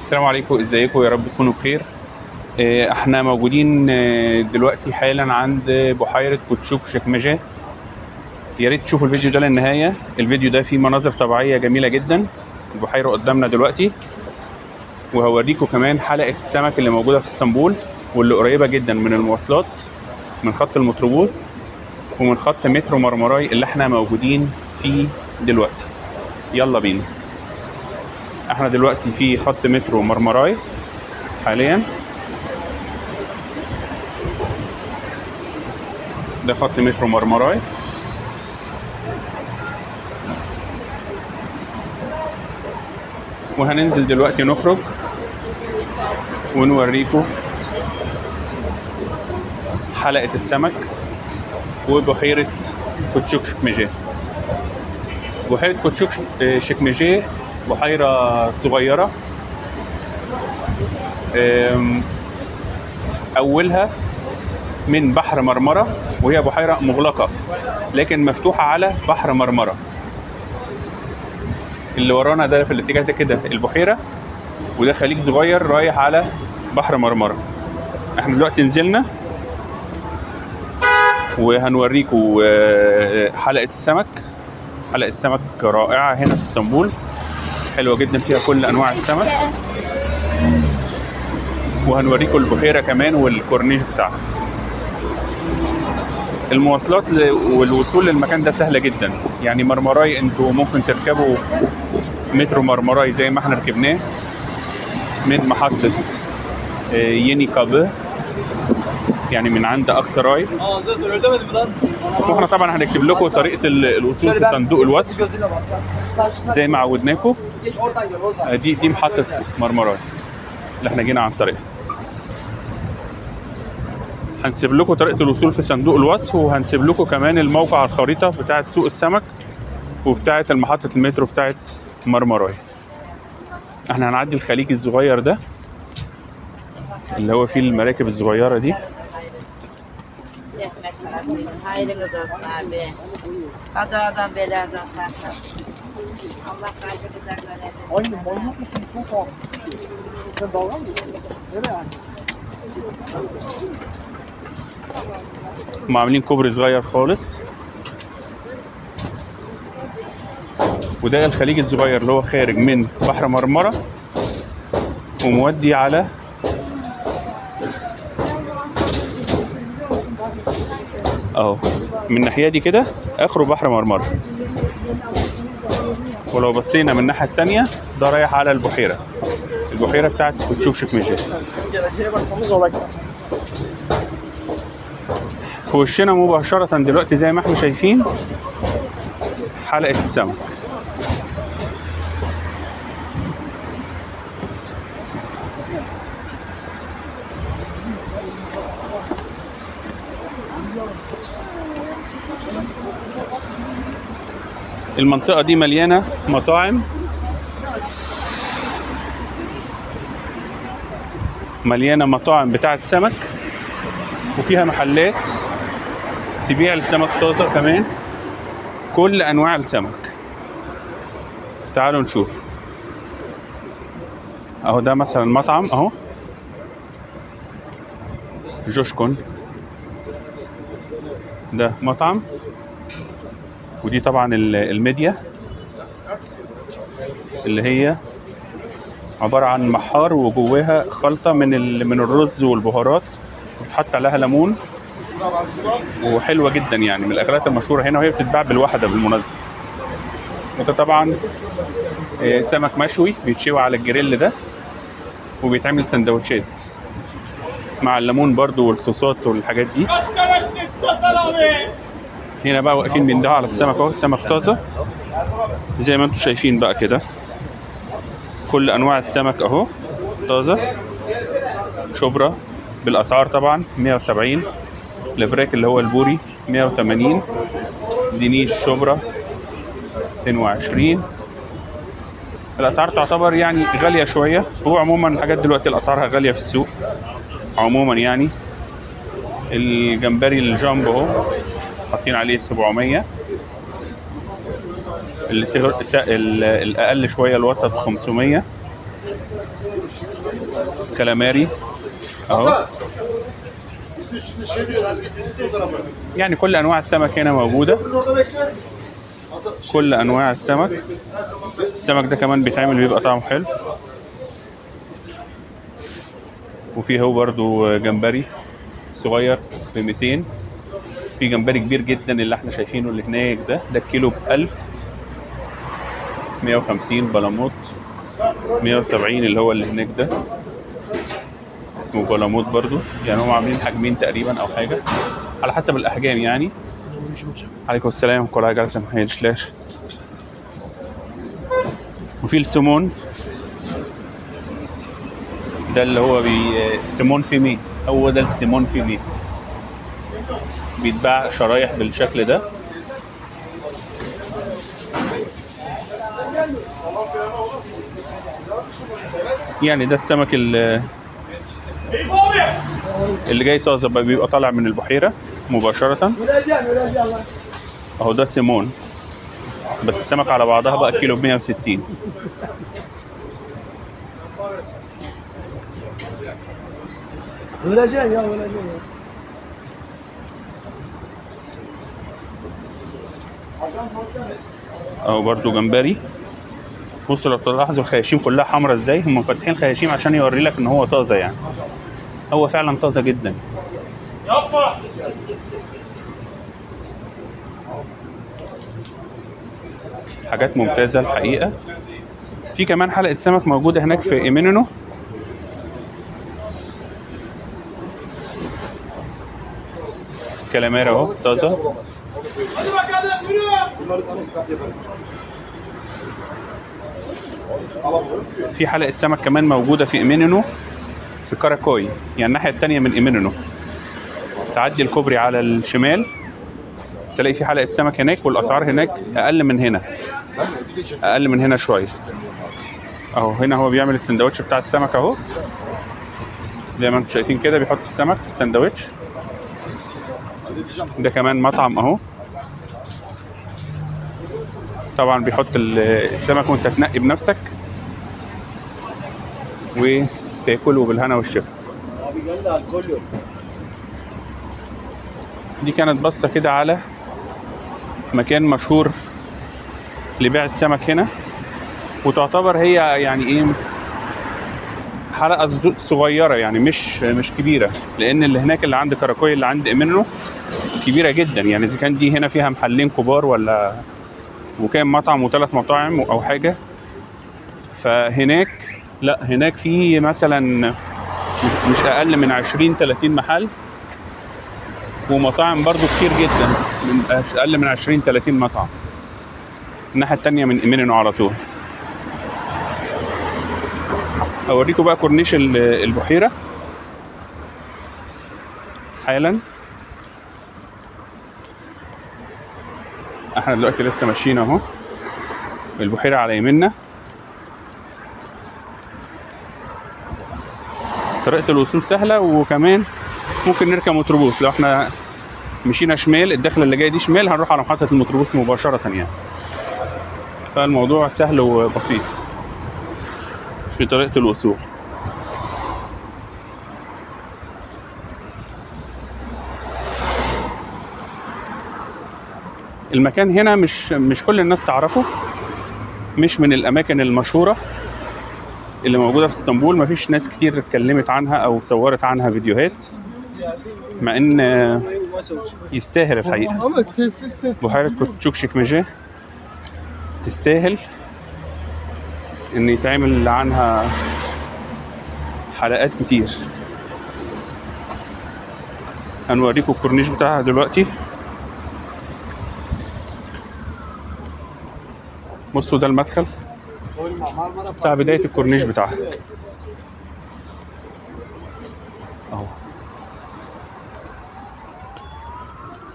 السلام عليكم، ازيكم؟ يا رب تكونوا بخير. احنا موجودين دلوقتي حالا عند بحيرة كوتشوك شكمجة. يا ريت تشوفوا الفيديو ده للنهاية. الفيديو ده فيه مناظر طبيعية جميلة جدا. البحيرة قدامنا دلوقتي، وهوريكم كمان حلقة السمك اللي موجودة في اسطنبول، واللي قريبة جدا من المواصلات، من خط المتروبوس ومن خط مترو مرمراي اللي احنا موجودين فيه دلوقتي. يلا بينا. احنا دلوقتي في خط مترو مرمراي حاليا. ده خط مترو مرمراي. وهننزل دلوقتي نخرج ونوريكم حلقة السمك وبحيرة كوتشوك شكمجة. بحيرة كوتشوك شكمجة بحيرة صغيرة، أولها من بحر مرمرة، وهي بحيرة مغلقة لكن مفتوحة على بحر مرمرة. اللي ورانا ده في الاتجاه ده كده البحيرة، وده خليج صغير رايح على بحر مرمرة. احنا دلوقتي نزلنا وهنوريكم حلقة السمك. حلقة السمك رائعة هنا في اسطنبول، حلوة جدا، فيها كل أنواع السمك. وهنوريكم البحيرة كمان والكورنيش بتاعها. المواصلات والوصول للمكان ده سهلة جدا. يعني مرمراي انتوا ممكن تركبوا مترو مرمراي زي ما احنا ركبناه من محطة ييني كابı، يعني من عند أكسراي. واحنا طبعا هنكتب لكم طريقة الوصول في صندوق الوصف زي ما عودناكم. دي محطة مرمراي اللي احنا جينا عن طريقها. هنسيب لكم طريقة الوصول في صندوق الوصف، وهنسيب لكم كمان الموقع على الخريطة بتاعة سوق السمك وبتاعة محطة المترو بتاعة مرمراي. احنا هنعدي الخليج الصغير ده اللي هو فيه المراكب الصغيرة دي. Hayrınız olsun abi. Kazadan beladan saklasın. Allah kalbinizden görelim. Aynı manyak mısın? Çok ağır. Sen dalga mı geçiyorsun? Nereye yani? هم عاملين كوبري صغير خالص، وده الخليج الصغير اللي هو خارج من بحر مرمرة ومودي على اهو من الناحية دي كده اخره بحر مرمرة. ولو بصينا من الناحية التانية ده رايح على البحيرة بتاعت كوتشوك شكمجة. في وشنا مباشرة دلوقتي زي ما احنا شايفين حلقة السمك. المنطقة دي مليانة مطاعم، مليانة مطاعم بتاعة سمك، وفيها محلات تبيع السمك طازة كمان، كل أنواع السمك. تعالوا نشوف. أهو ده مثلا مطعم أهو جوشكون، ده مطعم. ودي طبعا الميديا اللي هي عبارة عن محار وجواها خلطة من الرز والبهارات، وبتحط عليها ليمون، وحلوة جدا يعني من الأكلات المشهورة هنا، وهي بتتباع بالوحدة بالمناسبة. وده طبعا سمك مشوي بيتشوي على الجريل ده، وبيتعمل سندوتشات مع الليمون برضو والصوصات والحاجات دي. هنا بقى واقفين بيندهوا على السمك اهو، السمك طازة زي ما انتم شايفين بقى كده، كل انواع السمك اهو طازة. شبرا بالاسعار طبعا 170، الفراك اللي هو البوري 180، دينيش شبرا 22. الاسعار تعتبر يعني غالية شوية. هو عموما الحاجات دلوقتي الاسعارها غالية في السوق عموما يعني. الجمبري الجامبو اهو حاطين عليه 700، الاقل شويه الوسط 500، كالاماري اهو. يعني كل انواع السمك هنا موجوده، كل انواع السمك. السمك ده كمان بيتعمل بيبقى طعمه حلو. وفيه هو برضو جمبري صغير ب 200. في جمبري كبير جدا اللي احنا شايفينه اللي هناك ده الكيلو ب 1000. 150 بلاموت، 170 اللي هو اللي هناك ده اسمه بلاموت برضو. يعني هم عاملين حجمين تقريبا او حاجه على حسب الاحجام يعني. عليكم السلام كلها جالسه محيد شلاش. وفي السمون ده اللي هو سمون فيمي، هو ده السمون فيمي، بيتباع شرايح بالشكل ده. يعني ده السمك اللي جاي طازه بقى، بيبقى طالع من البحيره مباشره اهو. ده سيمون، بس السمك على بعضها بقى كيلو ب 160. اهو برضو جمبري. بص لو تلاحظوا الخياشيم كلها حمرا ازاي، هم فاتحين خياشيم عشان يوري لك ان هو طازه. يعني هو فعلا طازه جدا. حاجات ممتازه الحقيقه. في كمان حلقه سمك موجوده هناك في ايمينونو. كالاماري اهو طازه. في حلقه سمك كمان موجوده في ايمينونو في كاراكوي، يعني الناحيه الثانيه من ايمينونو. تعدي الكوبري على الشمال تلاقي في حلقه سمك هناك، والاسعار هناك اقل من هنا، اقل من هنا شويه. اهو هنا هو بيعمل السندوتش بتاع السمك اهو، زي ما انتم شايفين كده بيحط السمك في السندوتش. ده كمان مطعم اهو، طبعا بيحط السمك وانت تنقي بنفسك وتاكله بالهنا والشفا. دي كانت بصة كده على مكان مشهور لبيع السمك هنا، وتعتبر هي يعني ايه حلقة صغيرة، يعني مش كبيرة، لأن اللي هناك اللي عند كاراكوي اللي عند إيمينونو كبيرة جدا. يعني إذا كان دي هنا فيها محلين كبار ولا وكان مطعم و3 مطاعم أو حاجة، فهناك لا، هناك في مثلا مش أقل من 20-30 محل، ومطاعم برضو كتير جدا، من أقل من 20-30 مطعم الناحية التانية من إيمينونو على طول. اوريكم بقى كورنيش البحيره حالا. احنا دلوقتي لسه ماشيين اهو، البحيره على يميننا. طريقه الوصول سهله، وكمان ممكن نركب ميكروباص. لو احنا مشينا شمال، الدخله اللي جايه دي شمال، هنروح على محطه الميكروباص مباشره يعني. فالموضوع سهل وبسيط في طريقه الوصول. المكان هنا مش كل الناس تعرفه، مش من الاماكن المشهوره اللي موجوده في اسطنبول. مفيش ناس كتير اتكلمت عنها او صورت عنها فيديوهات، مع ان يستاهل الحقيقه. بحيره كوتشوكشيكميجي تستاهل ان يتعمل عنها حلقات كتير. هنوريكم الكورنيش بتاعها دلوقتي. بصوا ده المدخل بتاع بداية الكورنيش بتاعها اهو.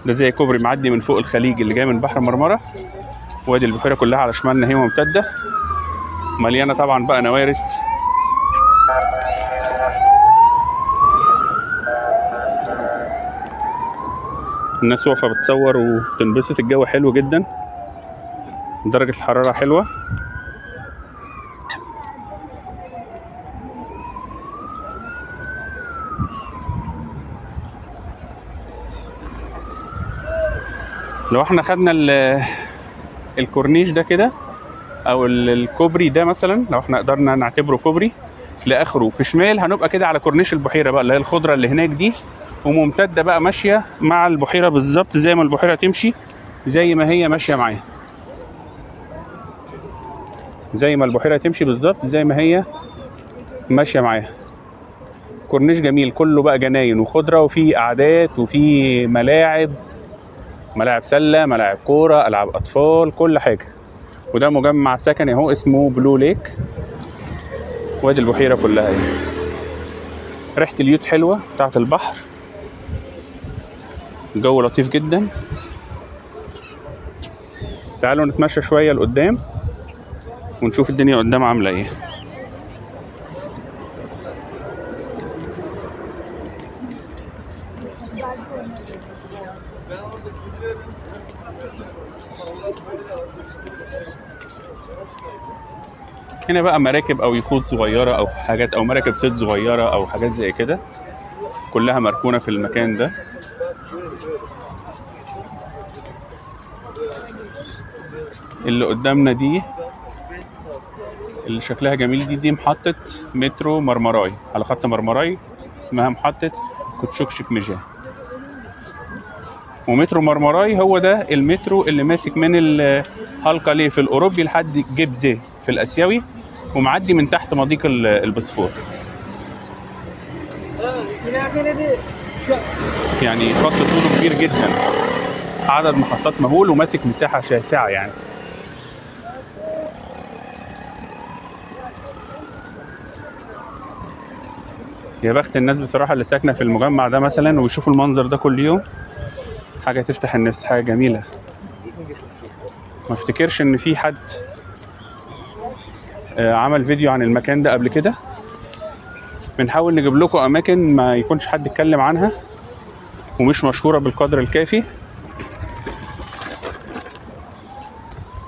ده زي كوبري معدي من فوق الخليج اللي جاي من بحر مرمرة، وادي البحيرة كلها على شمالنا هي ممتدة، مليانة طبعا بقى نوارس. الناس واقفة بتصور وتنبسط، الجو حلو جدا، درجة الحرارة حلوة. لو احنا خدنا الكورنيش ده كده او الكوبري ده مثلا، لو احنا قدرنا نعتبره كوبري لاخره في شمال، هنبقى كده على كورنيش البحيره بقى، اللي هي الخضره اللي هناك دي، وممتده بقى ماشيه مع البحيره بالظبط، زي ما البحيره تمشي، زي ما هي ماشيه معايا، زي ما البحيره تمشي بالظبط زي ما هي ماشيه معايا. كورنيش جميل كله بقى جناين وخضره، وفي قعدات وفي ملاعب سله، ملاعب كوره، العاب اطفال، كل حاجه. وده مجمع سكني اهو اسمه بلو ليك، وادي البحيره كلها اهي. ريحه اليود حلوه بتاعت البحر، الجو لطيف جدا. تعالوا نتمشى شويه لقدام ونشوف الدنيا قدام عامله ايه. هنا بقى مراكب او يخوت صغيره او حاجات، او مراكب صيد صغيره او حاجات زي كده، كلها مركونه في المكان ده. اللي قدامنا دي اللي شكلها جميل دي محطه مترو مرمراي، على خط مرمراي، اسمها محطه كوتشوك ميجا. ومترو مرمراي هو ده المترو اللي ماسك من الهالقلي في الاوروبي لحد جيبزي في الاسيوي، ومعدي من تحت مضيق البوسفور. يعني خط طوله كبير جدا، عدد محطات مهول، وماسك مساحه شاسعه يعني. يا بخت الناس بصراحه اللي ساكنه في المجمع ده مثلا ويشوفوا المنظر ده كل يوم، حاجه تفتح النفس، حاجه جميله. ما افتكرش ان في حد عمل فيديو عن المكان ده قبل كده. بنحاول نجيب لكم اماكن ما يكونش حد اتكلم عنها ومش مشهوره بالقدر الكافي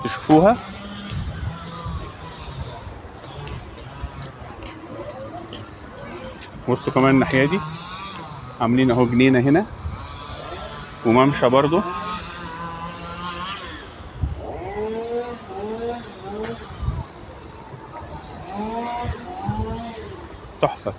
تشوفوها. بصوا كمان الناحيه دي عاملين اهو جنينه هنا وممشى برضو. تحفه.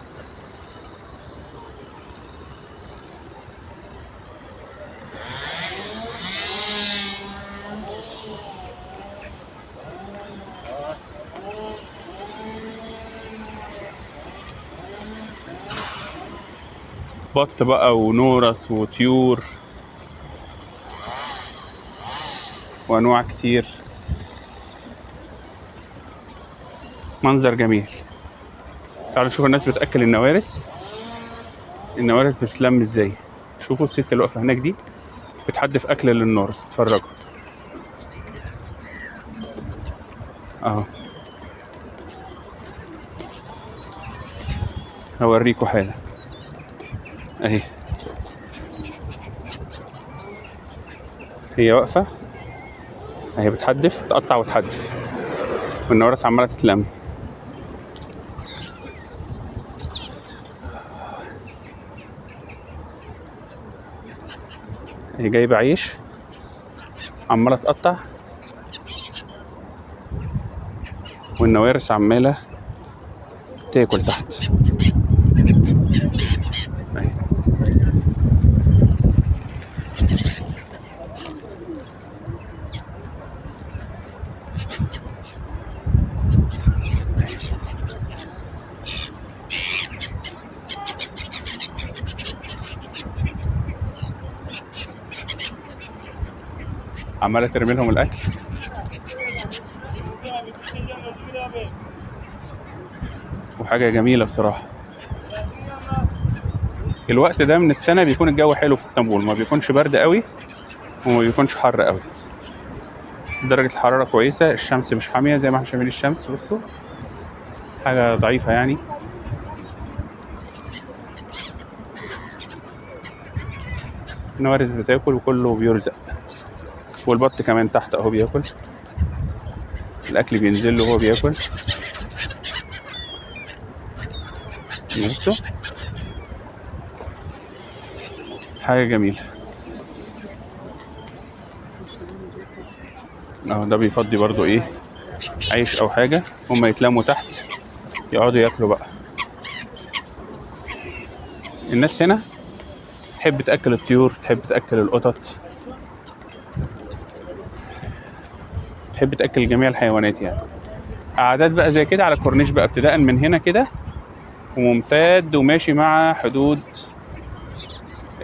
بط بقى ونورس وطيور وانواع كتير، منظر جميل. تعالوا نشوف الناس بتاكل النوارس. النوارس بتتلم ازاي، شوفوا الست اللي واقفه هناك دي بتحدف اكل للنورس، اتفرجوا اهو. هوريكم حالا اهي، هي واقفه اهي بتحدف، تقطع وتحدف، والنوارس عماله تتلم. هي جايبه عيش عماله تقطع، والنوارس عماله تاكل تحت اهي. عماله ترمي لهم الاكل. وحاجه جميله بصراحه. الوقت ده من السنه بيكون الجو حلو في اسطنبول، ما بيكونش برد قوي وما بيكونش حر قوي، درجه الحراره كويسه، الشمس مش حاميه زي ما احنا شايفين الشمس، بصوا حاجه ضعيفه يعني. النوارس بتاكل وكله بيرزق، والبط كمان تحت اهو بياكل، الاكل بينزل له وهو بياكل. بصوا حاجه جميله. اهو ده بيفضي برضو ايه عيش او حاجه، هما يتلموا تحت يقعدوا ياكلوا بقى. الناس هنا تحب تاكل الطيور، تحب تاكل القطط، تحب تاكل جميع الحيوانات يعني. قعدات بقى زي كده على الكورنيش بقى، ابتداء من هنا كده وممتد وماشي مع حدود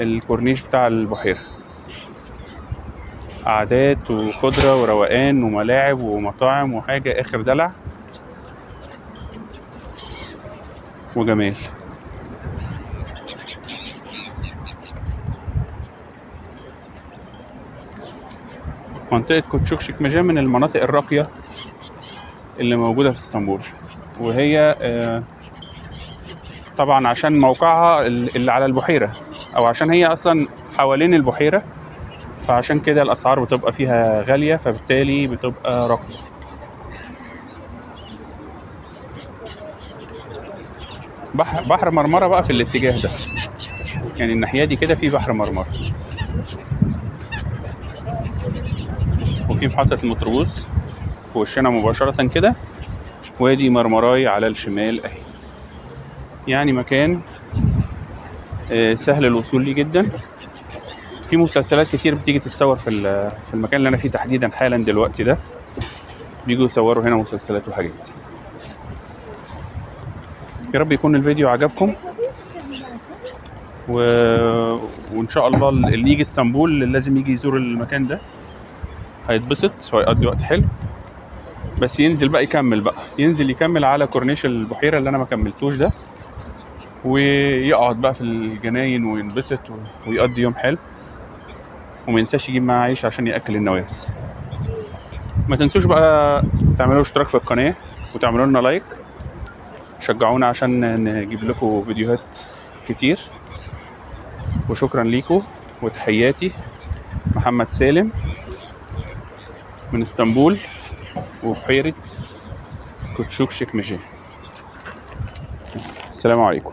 الكورنيش بتاع البحيرة. قعدات وخضرة وروقان وملاعب ومطاعم وحاجة آخر دلع وجمال. منطقة كوتشوك شكمجان من المناطق الراقية اللي موجودة في اسطنبول، وهي طبعا عشان موقعها اللي على البحيرة، أو عشان هي أصلا حوالين البحيرة، فعشان كده الأسعار بتبقى فيها غالية، فبالتالي بتبقى راقية. بحر مرمرة بقى في الاتجاه ده، يعني الناحية دي كده في بحر مرمرة، وفي محطة المتروبوس في وشنا مباشرة كده، وادي مرمراي على الشمال اهي. يعني مكان سهل الوصول ليه جدا. في مسلسلات كتير بتيجي تتصور في المكان اللي انا فيه تحديدا حالا دلوقتي ده، بيجوا يصوروا هنا مسلسلات وحاجات. يا رب يكون الفيديو عجبكم، وان شاء الله اللي يجي اسطنبول لازم يجي يزور المكان ده، هيتبسط وهيقضي وقت حلو. بس ينزل بقى يكمل بقى، ينزل يكمل على كورنيش البحيرة اللي انا ما كملتوش ده، ويقعد بقى في الجناين وينبسط ويقضي يوم حلو، وما ينساش يجيب معاه عيش عشان ياكل النواس. ما تنسوش بقى تعملوا اشتراك في القناة وتعملوا لنا لايك، شجعونا عشان نجيب لكم فيديوهات كتير. وشكرا ليكم، وتحياتي محمد سالم من اسطنبول وبحيرة كوتشوك شكمجان. السلام عليكم.